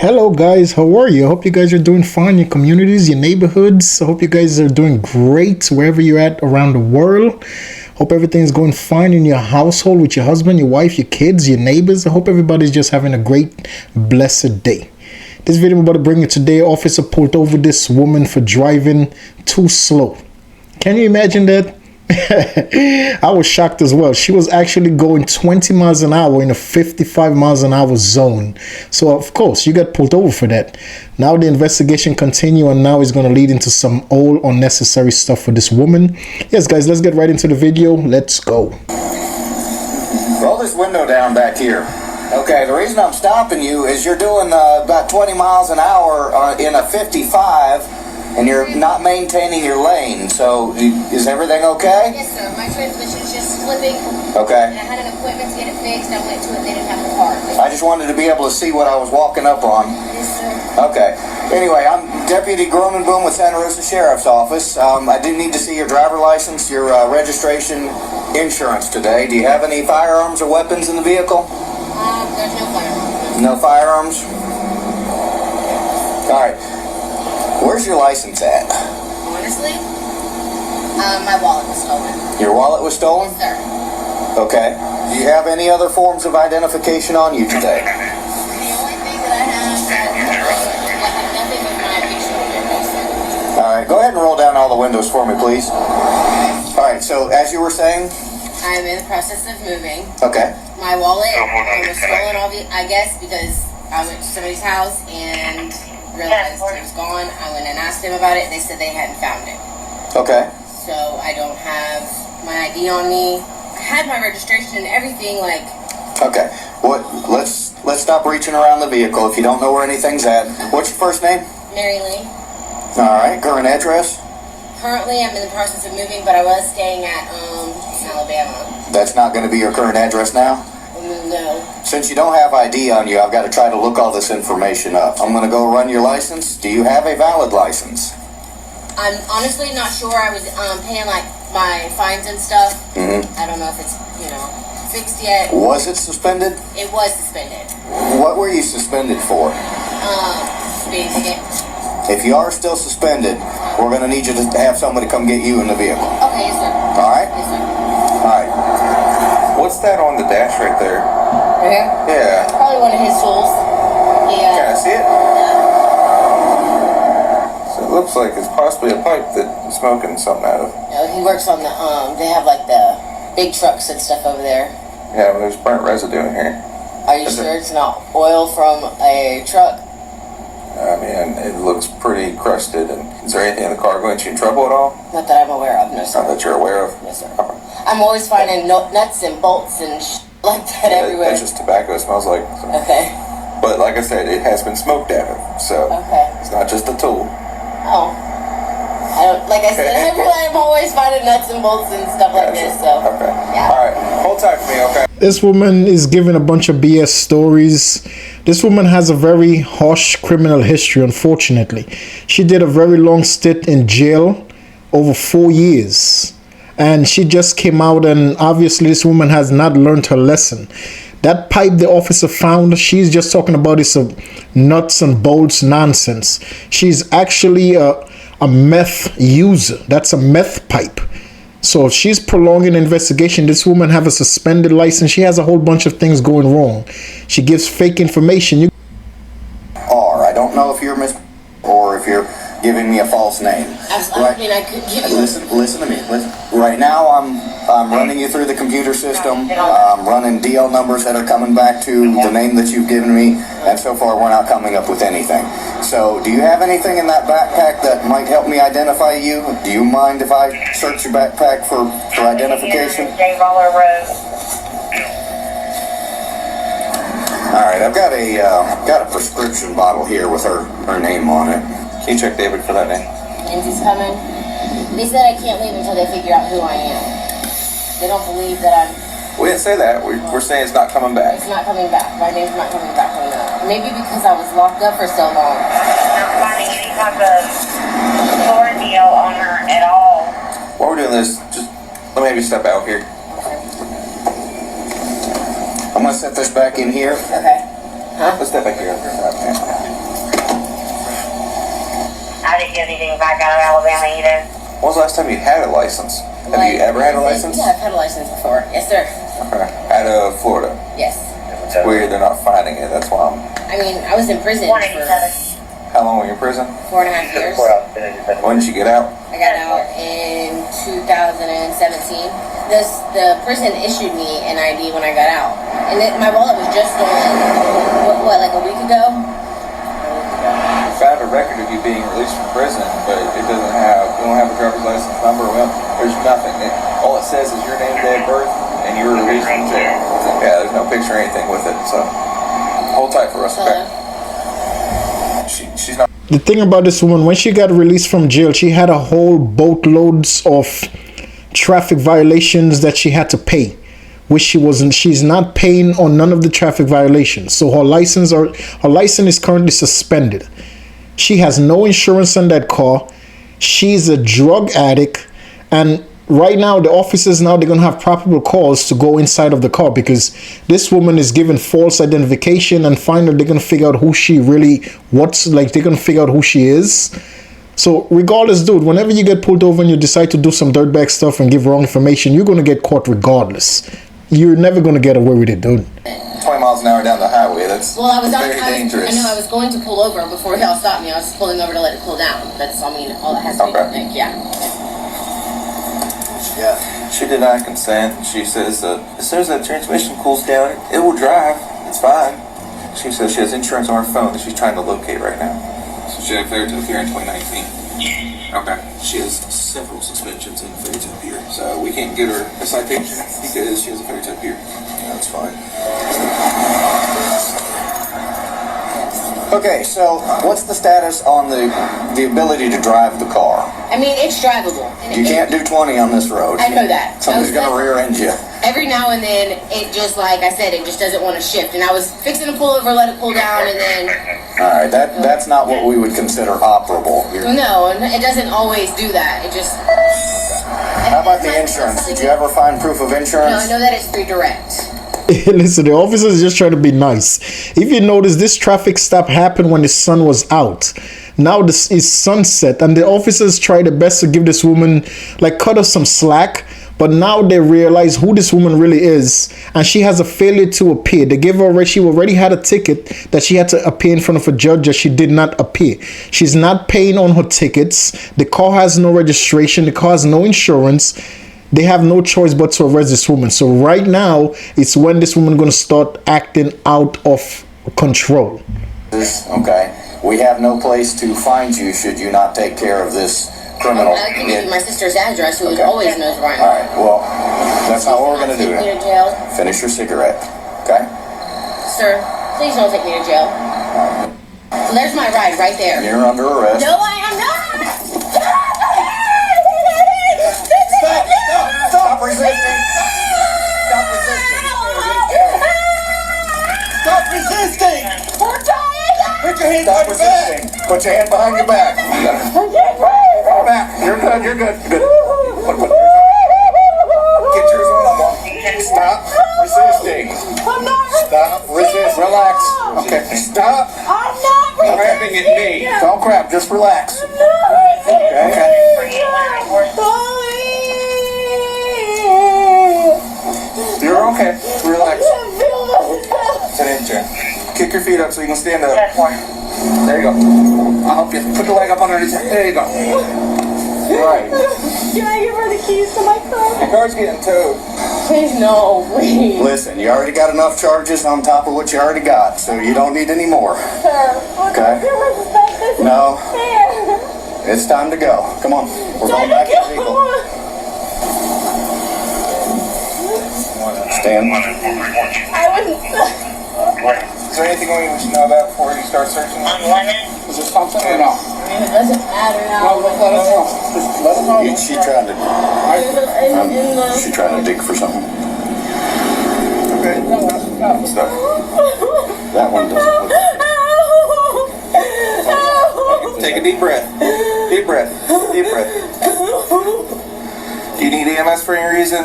Hello guys, how are you? I hope you guys are doing fine in your communities, your neighborhoods. I hope you guys are doing great wherever you're at around the world. Hope everything's going fine in your household with your husband, your wife, your kids, your neighbors. I hope everybody's just having a great, blessed day. This video I'm about to bring you today, officer pulled over this woman for driving too slow. Can you imagine that? I was shocked as well. She was actually going 20 miles an hour in a 55 miles an hour zone. So of course you got pulled over for that. Now the investigation continue, and now it's going to lead into some old unnecessary stuff for this woman. Yes guys, let's get right into the video. Let's go. Roll this window down back here. Okay, the reason I'm stopping you is you're doing about 20 miles an hour in a 55. And you're not maintaining your lane, so is everything okay? Yes, sir. My transmission's just slipping. Okay. And I had an appointment to get it fixed. I went to it. They didn't have the part. I just wanted to be able to see what I was walking up on. Yes, sir. Okay. Anyway, I'm Deputy Gorman Boom with Santa Rosa Sheriff's Office. I do need to see your driver license, your registration, insurance today. Do you have any firearms or weapons in the vehicle? There's no firearms. No firearms? All right. Where's your license at? Honestly, my wallet was stolen. Your wallet was stolen? Yes, sir. Okay. Do you have any other forms of identification on you today? The only thing that I have nothing with my picture on it, no, sir. All right. Go ahead and roll down all the windows for me, please. All right. So, as you were saying? I'm in the process of moving. Okay. My wallet was stolen, I guess, because I went to somebody's house and realized it was gone. I went and asked them about it. They said they hadn't found it. Okay. So I don't have my ID on me. I had my registration and everything. Like. Okay. What? Let's stop reaching around the vehicle. If you don't know where anything's at, what's your first name? Mary Lee. All right. Current address? Currently, I'm in the process of moving, but I was staying at Alabama. That's not going to be your current address now? No. Since you don't have ID on you, I've got to try to look all this information up. I'm going to go run your license. Do you have a valid license? I'm honestly not sure. I was paying like my fines and stuff. I don't know if it's fixed yet. Was it suspended? It was suspended. What were you suspended for? Speeding ticket. If you are still suspended, we're going to need you to have somebody come get you in the vehicle. Okay, yes, sir. All right? Yes, sir. All right. What's that on the dash right there? Right here? Yeah. Probably one of his tools. Yeah. Can I see it? Yeah. So it looks like it's possibly a pipe that he's smoking something out of. No, he works on the, they have like the big trucks and stuff over there. Yeah, well, there's burnt residue in here. Are you sure it's not oil from a truck? I mean, it looks pretty crusted. And is there anything in the car going to get you in trouble at all? Not that I'm aware of, no, sir. Not that you're aware of? No, sir. Okay. I'm always finding nuts and bolts and like that everywhere. That's just tobacco, it smells like. So. Okay. But like I said, it has been smoked out of, so Okay. it's not just a tool. Oh. I don't, like I said, I'm always finding nuts and bolts and stuff like this, so. Okay. Yeah. All right. Hold tight for me, okay? This woman is giving a bunch of BS stories. This woman has a very harsh criminal history, unfortunately. She did a very long stint in jail, over 4 years. And she just came out, and obviously this woman has not learned her lesson. That pipe the officer found, she's just talking about is some nuts and bolts nonsense. She's actually a meth user. That's a meth pipe. So if she's prolonging the investigation, this woman have a suspended license. She has a whole bunch of things going wrong. She gives fake information. I don't know if you're or if you're giving me a false name. I mean, I could give you. Listen to me. Listen. Right now, I'm running you through the computer system. I'm running DL numbers that are coming back to the name that you've given me, and so far we're not coming up with anything. So, do you have anything in that backpack that might help me identify you? Do you mind if I search your backpack for identification? All right, I've got a prescription bottle here with her name on it. Can you check David for that name? Lindsay's coming. They said I can't leave until they figure out who I am. They don't believe that I'm. We didn't say that. We're saying it's not coming back. It's not coming back. My name's not coming back on that. Maybe because I was locked up for so long. Not finding any type of store deal on her at all. While we're doing this, just let me maybe step out here. I'm gonna set this back in here. Okay. Huh? Let's step back here. anything back out of Alabama either. When was the last time you had a license? Have you ever had a license? Yeah, I've had a license before. Yes, sir. Okay. Out of Florida. Yes. It's weird they're not finding it. That's why I mean, I was in prison for 187. How long were you in prison? 4.5 years. When did you get out? I got out in 2017. The prison issued me an ID when I got out, and my wallet was just stolen. What, like a week ago? I found a record of you being released from prison, but it doesn't have. We don't have a driver's license number. There's nothing. All it says is your name, day of birth, and you were released from jail. Yeah, there's no picture or anything with it. So hold tight for us, okay? She's not. The thing about this woman, when she got released from jail, she had a whole boatloads of traffic violations that she had to pay, which she's not paying on none of the traffic violations. So her license is currently suspended. She has no insurance on that car. She's a drug addict, and right now the officers they're gonna have probable cause to go inside of the car because this woman is given false identification, and finally they're gonna figure out who she really they're gonna figure out who she is. So regardless, dude, whenever you get pulled over and you decide to do some dirtbag stuff and give wrong information, you're gonna get caught regardless. You're never gonna get away with it, dude. 20 miles an hour down the highway. That's very dangerous. I know I was going to pull over before y'all stopped me. I was just pulling over to let it cool down. That's all that has to be. Like, yeah. Yeah. She denied consent. She says as soon as that transmission cools down, it will drive. It's fine. She says she has insurance on her phone that she's trying to locate right now. So she had failure to appear in 2019. Okay. She has several suspensions and failure to appear. So we can't get her a citation because she has a failure to appear. That's fine. Okay, so what's the status on the ability to drive the car? I mean, it's drivable. You can't do 20 on this road. I know that. Somebody's going to rear end you. Every now and then, it just, like I said, it just doesn't want to shift. And I was fixing to pull over, let it cool down, and then... All right, that's not what we would consider operable. No, it doesn't always do that. It just... How about the insurance? Did you ever find proof of insurance? No, I know that it's free direct. Listen, the officer is just trying to be nice. If you notice, this traffic stop happened when the sun was out. Now this is sunset, and the officers try their best to give this woman, cut her some slack. But now they realize who this woman really is, and she has a failure to appear. They gave her she already had a ticket that she had to appear in front of a judge that she did not appear. She's not paying on her tickets. The car has no registration. The car has no insurance. They have no choice but to arrest this woman. So right now, it's when this woman going to start acting out of control. Okay. We have no place to find you should you not take care of this criminal. I can give you my sister's address, who always knows where I am. All right. Well, that's not what we're going to do. Take me to jail. Finish your cigarette. Okay? Sir, please don't take me to jail. So there's my ride right there. You're under arrest. No, I am not. Stop resisting. Stop resisting. Stop resisting. Put your hand behind your back. Put your hand behind your back. Back. You're good. You're good. Good. Get yours on. Stop resisting. I'm not Stop resisting. Relax. Okay. Stop. I'm not Crapping at me. Don't crap. Just relax. Okay. You're okay. Relax. Sit in, chair. Kick your feet up so you can stand up. There you go. I'll help you. Put the leg up underneath. There you go. Right. Can I give her the keys to my car? Your car's getting towed. Please, no, please. Listen, you already got enough charges on top of what you already got, so you don't need any more. Okay? No. It's time to go. Come on. We're going back to the vehicle. Stand. I wouldn't. Is there anything we should know about before you start searching? Is there something or no? It doesn't matter now. Let us know. Just let us know. She trying to. She trying to dig for something. Okay. Stuff. That one doesn't look. Take a deep breath. Deep breath. Deep breath. Do you need EMS for any reason? I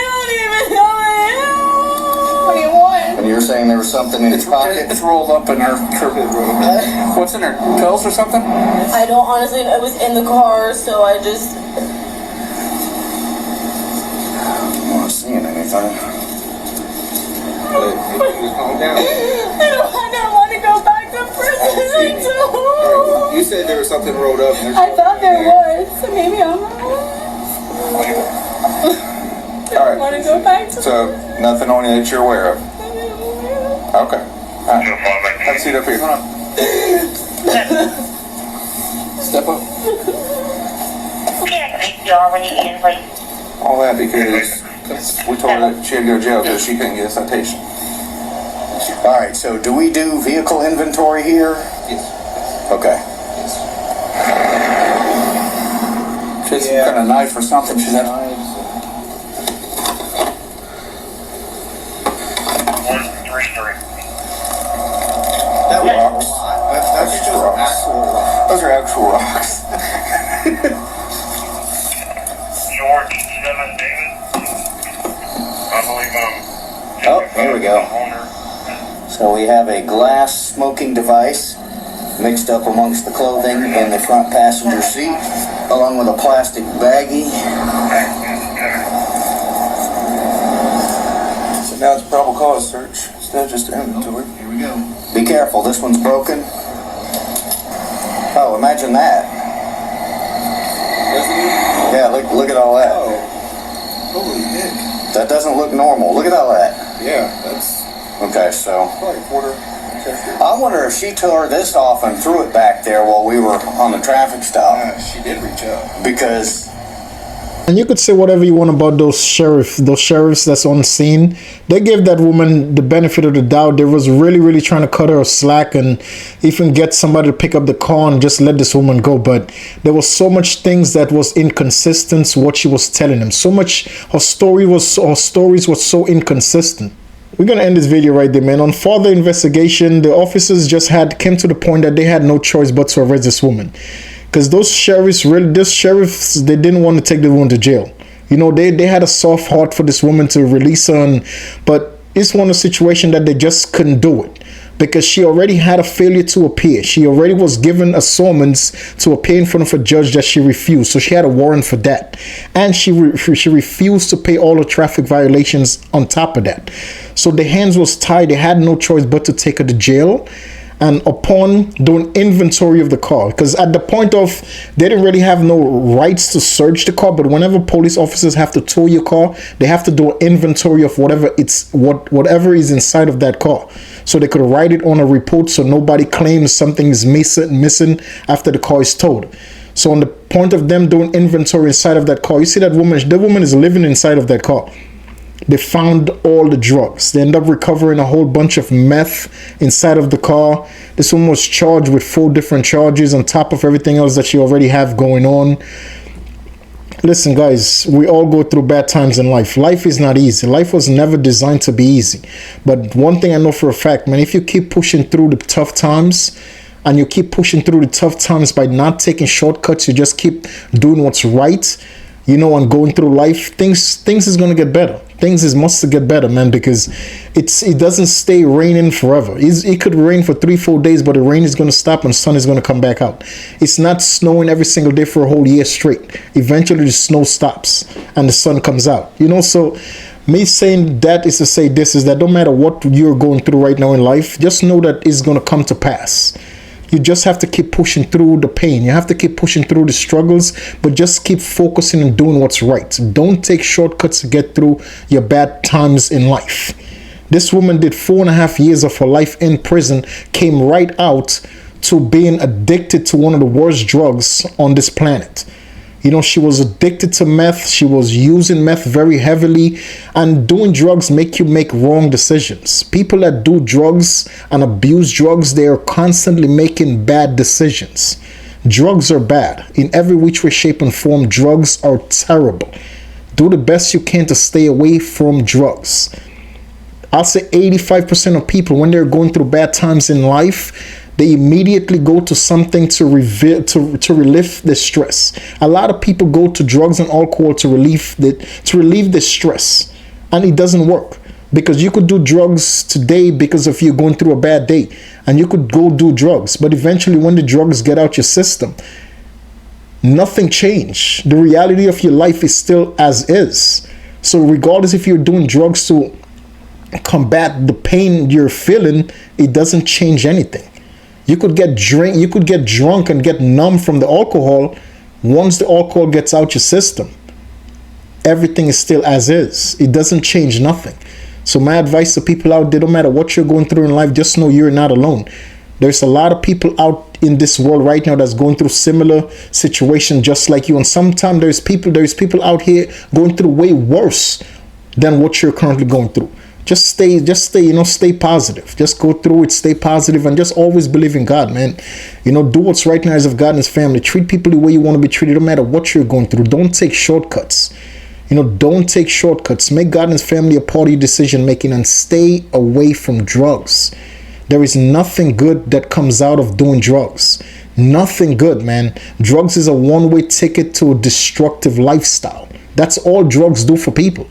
don't even know it. What do you want? And you're saying there was something in his pocket? It's rolled up in her room. What's in her? Pills or something? I don't honestly. It was in the car, so I just. I'm not seeing anything. Calm down. I don't want to go back to prison. I don't. You said there was something rolled up. I thought there was. So maybe I'm wrong. I want to go back to. So nothing on you that you're aware of. Okay. All right. Have a seat up here. Step up. Okay, I can you all when you in, please. All that because we told her that she had to go to jail because she couldn't get a citation. All right. So do we do vehicle inventory here? Yes. Okay. She's some kind of knife or something. She's had. 133. That Rocks. That's just actual rocks. Those are actual rocks. George 7 David. I believe Oh, here we go. So we have a glass smoking device mixed up amongst the clothing in the front passenger seat, along with a plastic baggie. So now it's probable cause search instead of just inventory. Here we go. Be careful, this one's broken. Oh, imagine that. Yeah, look at all that. Oh, holy heck. That doesn't look normal. Look at all that. Yeah, that's Okay, so probably a quarter. I wonder if she tore this off and threw it back there while we were on the traffic stop. Yeah, she did reach out. Because And you could say whatever you want about those sheriffs that's on scene. They gave that woman the benefit of the doubt. They was really trying to cut her a slack and even get somebody to pick up the car and just let this woman go. But there was so much things that was inconsistent to what she was telling them. So much her stories were so inconsistent. We're gonna end this video right there, man. On further investigation, the officers just came to the point that they had no choice but to arrest this woman. Because those sheriffs, they didn't want to take the woman to jail. You know, they had a soft heart for this woman to release her, but it's one of the situations that they just couldn't do it. Because she already had a failure to appear. She already was given a summons to appear in front of a judge that she refused. So she had a warrant for that. And she refused to pay all the traffic violations on top of that. So the hands was tied. They had no choice but to take her to jail. And upon doing inventory of the car, because at the point of, they didn't really have no rights to search the car, but whenever police officers have to tow your car, they have to do an inventory of whatever is inside of that car. So they could write it on a report so nobody claims something is missing after the car is towed. So on the point of them doing inventory inside of that car, you see that the woman is living inside of that car. They found all the drugs. They end up recovering a whole bunch of meth inside of the car. This woman was charged with 4 different charges on top of everything else that she already have going on. Listen, guys, we all go through bad times in life. Life is not easy. Life was never designed to be easy. But one thing I know for a fact, man, if you keep pushing through the tough times, and you keep pushing through the tough times by not taking shortcuts, you just keep doing what's right, you know, and going through life, things is going to get better. Things must get better, man, because it doesn't stay raining forever. It could rain for 3-4 days, but the rain is going to stop and sun is going to come back out. It's not snowing every single day for a whole year straight. Eventually the snow stops and the sun comes out, you know. So me saying that is to say this is that no matter what you're going through right now in life, just know that it's going to come to pass. You just have to keep pushing through the pain. You have to keep pushing through the struggles, but just keep focusing and doing what's right. Don't take shortcuts to get through your bad times in life. This woman did 4.5 years of her life in prison, came right out to being addicted to one of the worst drugs on this planet. You know, she was addicted to meth. She was using meth very heavily, and doing drugs make you make wrong decisions. People that do drugs and abuse drugs, they are constantly making bad decisions. Drugs are bad. In every which way, shape, and form, drugs are terrible. Do the best you can to stay away from drugs. I'll say 85% of people, when they're going through bad times in life, they immediately go to something to relieve the stress. A lot of people go to drugs and alcohol to relieve the stress, and it doesn't work. Because you could do drugs today because of you going through a bad day, and you could go do drugs, but eventually when the drugs get out your system, nothing changed. The reality of your life is still as is. So regardless if you're doing drugs to combat the pain you're feeling, it doesn't change anything. You could get drunk and get numb from the alcohol. Once the alcohol gets out your system, everything is still as is. It doesn't change nothing. So my advice to people out there, no matter what you're going through in life, just know you're not alone. There's a lot of people out in this world right now that's going through similar situations just like you. And sometimes there's people out here going through way worse than what you're currently going through. Just stay, stay positive. Just go through it, stay positive, and just always believe in God, man. Do what's right in the eyes of God and His family. Treat people the way you want to be treated, no matter what you're going through. Don't take shortcuts. Don't take shortcuts. Make God and His family a part of your decision making, and stay away from drugs. There is nothing good that comes out of doing drugs. Nothing good, man. Drugs is a one-way ticket to a destructive lifestyle. That's all drugs do for people.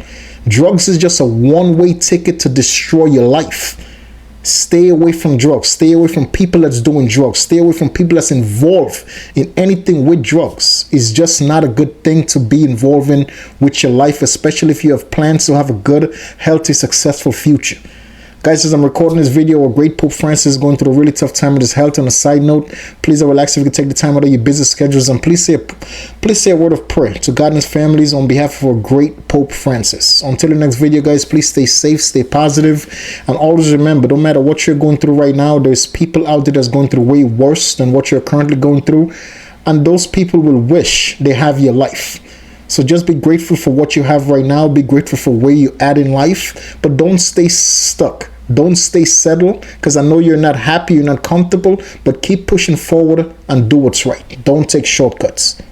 Drugs is just a one-way ticket to destroy your life. Stay away from drugs. Stay away from people that's doing drugs. Stay away from people that's involved in anything with drugs. It's just not a good thing to be involved in with your life, especially if you have plans to have a good, healthy, successful future. Guys, as I'm recording this video, a great Pope Francis is going through a really tough time with his health. On a side note, please relax if you can take the time out of your busy schedules, and please say a word of prayer to God and His families on behalf of a great Pope Francis. Until the next video, guys, please stay safe, stay positive, and always remember, no matter what you're going through right now, there's people out there that's going through way worse than what you're currently going through, and those people will wish they have your life. So just be grateful for what you have right now. Be grateful for where you're at in life. But don't stay stuck. Don't stay settled, because I know you're not happy, you're not comfortable. But keep pushing forward and do what's right. Don't take shortcuts.